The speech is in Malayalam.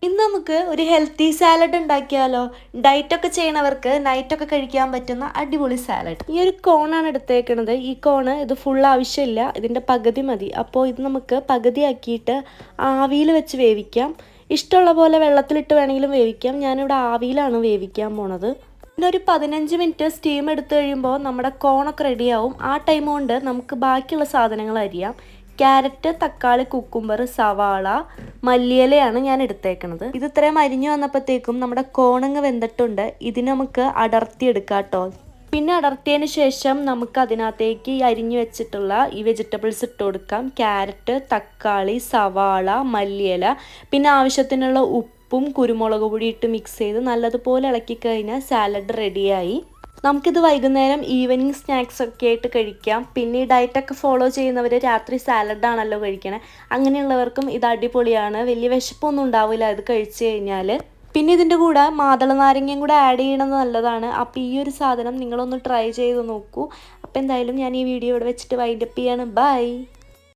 ഇന്ന് നമുക്ക് ഒരു ഹെൽത്തി സാലഡ് ഉണ്ടാക്കിയാലോ? ഡയറ്റൊക്കെ ചെയ്യണവർക്ക് നൈറ്റൊക്കെ കഴിക്കാൻ പറ്റുന്ന അടിപൊളി സാലഡ്. ഈ ഒരു കോണാണ് എടുത്തേക്കണത്. ഈ കോണ് ഇത് ഫുൾ ആവശ്യമില്ല, ഇതിൻ്റെ പകുതി മതി. അപ്പോൾ ഇത് നമുക്ക് പകുതിയാക്കിയിട്ട് ആവിയിൽ വെച്ച് വേവിക്കാം. ഇഷ്ടമുള്ള പോലെ വെള്ളത്തിലിട്ട് വേണമെങ്കിലും വേവിക്കാം. ഞാനിവിടെ ആവിയിലാണ് വേവിക്കാൻ പോണത്. പിന്നെ ഒരു 15 മിനിറ്റ് സ്റ്റീം എടുത്തു കഴിയുമ്പോൾ നമ്മുടെ കോണൊക്കെ റെഡിയാവും. ആ ടൈം കൊണ്ട് നമുക്ക് ബാക്കിയുള്ള സാധനങ്ങൾ അരിയാം. ക്യാരറ്റ്, തക്കാളി, കുക്കുംബർ, സവാള, മല്ലിയിലയാണ് ഞാൻ എടുത്തേക്കണത്. ഇത് ഇത്രയും അരിഞ്ഞു വന്നപ്പോഴത്തേക്കും നമ്മുടെ കോണങ്ങ് വെന്തിട്ടുണ്ട്. ഇതിന് നമുക്ക് അടർത്തിയെടുക്കാം കേട്ടോ. പിന്നെ അടർത്തിയതിന് ശേഷം നമുക്ക് അതിനകത്തേക്ക് ഈ അരിഞ്ഞു വെച്ചിട്ടുള്ള ഈ വെജിറ്റബിൾസ് ഇട്ട് കൊടുക്കാം. ക്യാരറ്റ്, തക്കാളി, സവാള, മല്ലിയില, പിന്നെ ആവശ്യത്തിനുള്ള ഉപ്പും കുരുമുളക് പൊടി ഇട്ട് മിക്സ് ചെയ്ത് നല്ലതുപോലെ ഇളക്കി കഴിഞ്ഞാൽ സാലഡ് റെഡിയായി. നമുക്കിത് വൈകുന്നേരം ഈവനിങ് സ്നാക്സ് ഒക്കെ ആയിട്ട് കഴിക്കാം. പിന്നെ ഈ ഡയറ്റൊക്കെ ഫോളോ ചെയ്യുന്നവർ രാത്രി സാലഡാണല്ലോ കഴിക്കണേ. അങ്ങനെയുള്ളവർക്കും ഇത് അടിപൊളിയാണ്. വലിയ വിശപ്പൊന്നും ഉണ്ടാവില്ല ഇത് കഴിച്ചു കഴിഞ്ഞാൽ. പിന്നെ ഇതിൻ്റെ കൂടെ മാതള നാരങ്ങയും കൂടെ ആഡ് ചെയ്യണത് നല്ലതാണ്. അപ്പോൾ ഈ ഒരു സാധനം നിങ്ങളൊന്ന് ട്രൈ ചെയ്ത് നോക്കൂ. അപ്പോൾ എന്തായാലും ഞാൻ ഈ വീഡിയോ ഇവിടെ വെച്ചിട്ട് വൈൻഡപ്പ് ചെയ്യാണ്. ബൈ.